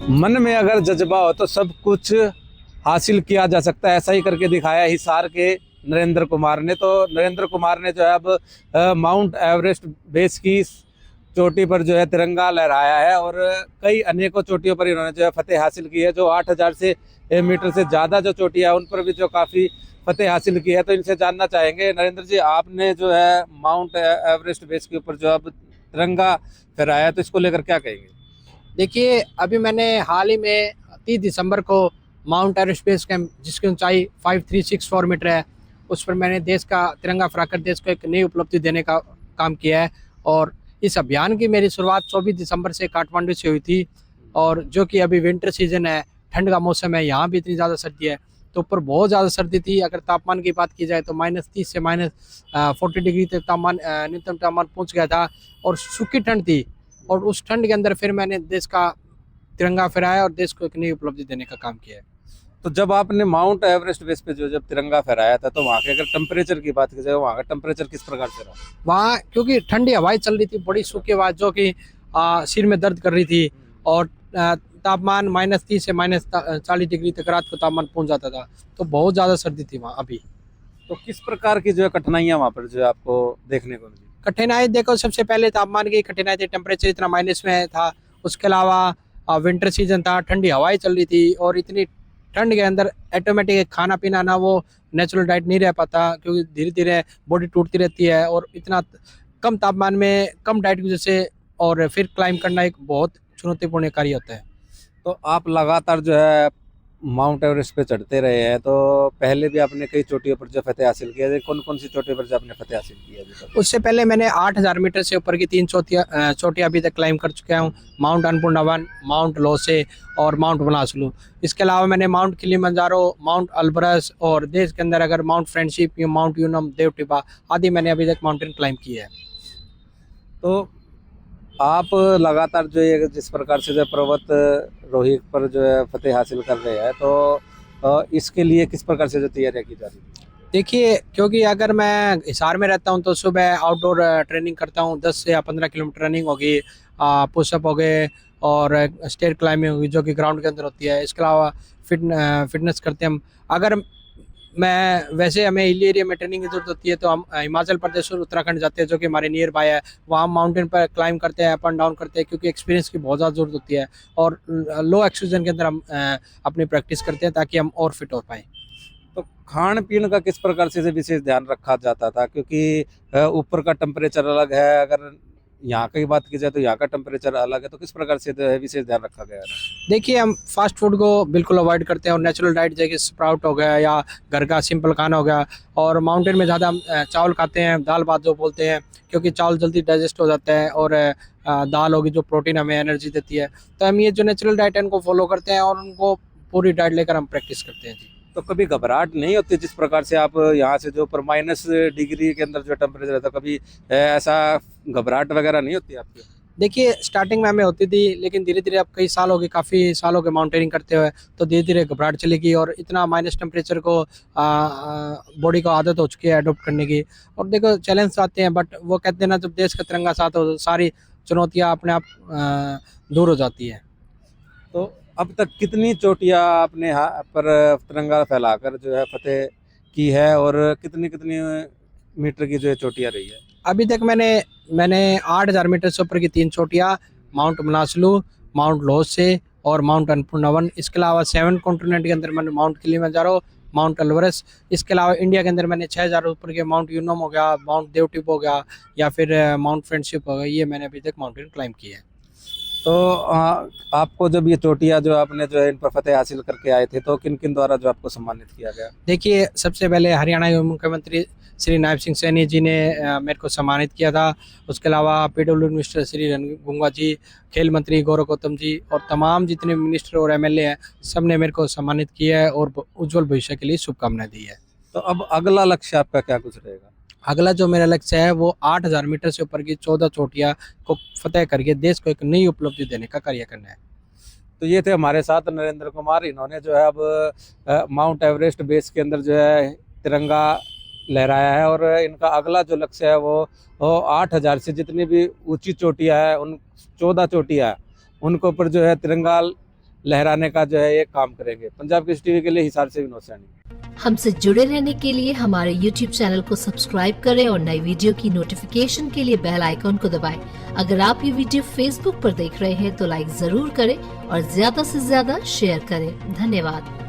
मन में अगर जज्बा हो तो सब कुछ हासिल किया जा सकता है, ऐसा ही करके दिखाया हिसार के नरेंद्र कुमार ने। तो नरेंद्र कुमार ने जो है अब माउंट एवरेस्ट बेस की चोटी पर जो है तिरंगा लहराया है, और कई अनेकों चोटियों पर इन्होंने जो है फतेह हासिल की है। जो 8,000 से मीटर से ज़्यादा जो चोटियाँ है उन पर भी जो काफ़ी फतेह हासिल की है। तो इनसे जानना चाहेंगे, नरेंद्र जी, आपने जो है माउंट एवरेस्ट बेस के ऊपर जो अब तिरंगा फहराया, तो इसको लेकर क्या कहेंगे? देखिए, अभी मैंने हाल ही में 30 दिसंबर को माउंट एवरेस्ट बेस कैंप, जिसकी ऊंचाई 5364 मीटर है, उस पर मैंने देश का तिरंगा फहराकर देश को एक नई उपलब्धि देने का काम किया है। और इस अभियान की मेरी शुरुआत 24 दिसंबर से काठमांडू से हुई थी। और जो कि अभी विंटर सीजन है, ठंड का मौसम है, यहाँ भी इतनी ज़्यादा सर्दी है। तो ऊपर बहुत ज़्यादा सर्दी थी। अगर तापमान की बात की जाए तो -30 से -40 डिग्री तक तापमान, न्यूनतम तापमान पहुँच गया था, और सूखी ठंड थी। और उस ठंड के अंदर फिर मैंने देश का तिरंगा फहराया और देश को एक नई उपलब्धि देने का काम किया है। तो जब आपने माउंट एवरेस्ट बेस पे जो जब तिरंगा फहराया था, तो वहाँ के अगर टेम्परेचर की बात की जाए, वहाँ का टेम्परेचर किस प्रकार से रहा? वहाँ क्योंकि ठंडी हवाएं चल रही थी, बड़ी सूखी हवा, जो कि सिर में दर्द कर रही थी। और तापमान -30 से -40 डिग्री तक रात को तापमान पहुंच जाता था। तो बहुत ज़्यादा सर्दी थी वहाँ अभी। तो किस प्रकार की जो है कठिनाइयाँ वहाँ पर जो है आपको देखने को मिली? कठिनाई देखो, सबसे पहले तापमान की कठिनाई थी, टेम्परेचर इतना माइनस में था। उसके अलावा विंटर सीजन था, ठंडी हवाएं चल रही थी, और इतनी ठंड के अंदर ऑटोमेटिक खाना पीना ना वो नेचुरल डाइट नहीं रह पाता, क्योंकि धीरे धीरे बॉडी टूटती रहती है। और इतना कम तापमान में कम डाइट की वजह से और फिर क्लाइंब करना एक बहुत चुनौतीपूर्ण कार्य होता है। तो आप लगातार जो है माउंट एवरेस्ट पे चढ़ते रहे हैं, तो पहले भी आपने कई चोटियों पर जो फतेह हासिल किया है, कौन कौन सी चोटियों पर जो आपने फतेह हासिल किया है अभी तक? उससे पहले मैंने 8,000 मीटर से ऊपर की 3 चोटियाँ अभी तक क्लाइंब कर चुका हूँ। Mount Annapurna one, mount lose और माउंट मनासलू। इसके अलावा मैंने माउंट किलिमंजारो, माउंट अल्ब्रस, और देश के अंदर अगर माउंट फ्रेंडशिप, माउंट यूनम, देवटिपा आदि मैंने अभी तक माउंटेन क्लाइंब किया है। तो आप लगातार जो ये जिस प्रकार से जो पर्वत रोही पर जो है फतेह हासिल कर रहे हैं, तो इसके लिए किस प्रकार से जो तैयारियां की जा रही है? देखिए, क्योंकि अगर मैं हिसार में रहता हूं तो सुबह आउटडोर ट्रेनिंग करता हूं, 10 से या 15 किलोमीटर रनिंग होगी, पुशअप हो गए, और स्टेयर क्लाइंबिंग होगी, जो कि ग्राउंड के अंदर होती है। इसके अलावा फिटनेस करते हैं हम। अगर मैं वैसे हमें हिल एरिया में ट्रेनिंग की जरूरत होती है, तो हम हिमाचल प्रदेश और उत्तराखंड जाते हैं, जो कि हमारे नियर बाय है। वहाँ माउंटेन पर क्लाइंब करते हैं, अप एंड डाउन करते हैं, क्योंकि एक्सपीरियंस की बहुत ज़्यादा जरूरत होती है। और लो ऑक्सीजन के अंदर हम अपनी प्रैक्टिस करते हैं, ताकि हम और फिट हो पाएँ। तो खान पीन का किस प्रकार से विशेष ध्यान रखा जाता था, क्योंकि ऊपर का टेम्परेचर अलग है, अगर यहाँ की बात की जाए तो यहाँ का टेम्परेचर अलग है, तो किस प्रकार से जो है विशेष ध्यान रखा गया है? देखिए, हम फास्ट फूड को बिल्कुल अवॉइड करते हैं, और नेचुरल डाइट जैसे स्प्राउट हो गया या घर का सिंपल खाना हो गया। और माउंटेन में ज़्यादा हम चावल खाते हैं, दाल भात जो बोलते हैं, क्योंकि चावल जल्दी डाइजेस्ट हो जाता है। और दाल होगी जो प्रोटीन हमें एनर्जी देती है। तो हम ये जो नेचुरल डाइट है उनको फॉलो करते हैं, और उनको पूरी डाइट लेकर हम प्रैक्टिस करते हैं जी। तो कभी घबराहट नहीं होती जिस प्रकार से आप यहाँ से जो पर -डिग्री के अंदर जो टेम्परेचर रहता है, कभी ऐसा घबराहट वगैरह नहीं होती आपकी? देखिए, स्टार्टिंग में हमें होती थी, लेकिन धीरे धीरे अब कई साल हो गए, काफ़ी साल हो गए माउंटेनिंग करते हुए, तो धीरे धीरे घबराहट चली गई। और इतना माइनस टेम्परेचर को बॉडी को आदत हो चुकी है अडोप्ट करने की। और देखो, चैलेंज आते हैं, बट वो कहते हैं ना, जब देश का तिरंगा साथ हो तो सारी चुनौतियाँ अपने आप दूर हो जाती है। तो अब तक कितनी चोटियाँ आपने यहाँ पर तिरंगा फैलाकर जो है फतेह की है, और कितनी कितनी मीटर की जो है चोटियाँ रही है? अभी तक मैंने 8,000 मीटर से ऊपर की 3 चोटियाँ, माउंट मनासलू, माउंट लोसे और माउंट अन्नपूर्णा वन। इसके अलावा 7 कॉन्टिनेंट के अंदर मैंने माउंट किलिमंजारो, माउंट अल्ब्रस। इसके अलावा इंडिया के अंदर मैंने 6,000 ऊपर के माउंट यूनम हो गया, माउंट देवटिप हो गया, या फिर माउंट फ्रेंडशिप हो गया। ये मैंने अभी तक माउंटेन क्लाइंब किया है। तो आपको जब ये चोटियाँ जो आपने जो है इन पर फतेह हासिल करके आए थे, तो किन किन द्वारा जो आपको सम्मानित किया गया? देखिए, सबसे पहले हरियाणा के मुख्यमंत्री श्री नायब सिंह सैनी जी ने मेरे को सम्मानित किया था। उसके अलावा पीडब्ल्यू मिनिस्टर श्री रणगुंगा जी, खेल मंत्री गौरव गौतम जी, और तमाम जितने मिनिस्टर और एमएलए हैं, सब ने मेरे को सम्मानित किया है और उज्जवल भविष्य के लिए शुभकामनाएं दी है। तो अब अगला लक्ष्य आपका क्या कुछ रहेगा? अगला जो मेरा लक्ष्य है वो 8,000 मीटर से ऊपर की 14 चोटियाँ को फतेह करके देश को एक नई उपलब्धि देने का कार्य करना है। तो ये थे हमारे साथ नरेंद्र कुमार। इन्होंने जो है अब माउंट एवरेस्ट बेस के अंदर जो है तिरंगा लहराया है, और इनका अगला जो लक्ष्य है वो 8,000 से जितनी भी ऊंची चोटियां हैं, उन 14 चोटियां उनको ऊपर जो है तिरंगा लहराने का जो है ये काम करेंगे। पंजाब केसरी टीवी के लिए हिसार से विनोद सैनी। हमसे जुड़े रहने के लिए हमारे YouTube चैनल को सब्सक्राइब करें और नई वीडियो की नोटिफिकेशन के लिए बेल आइकॉन को दबाएं। अगर आप ये वीडियो Facebook पर देख रहे हैं तो लाइक जरूर करें और ज्यादा से ज्यादा शेयर करें। धन्यवाद।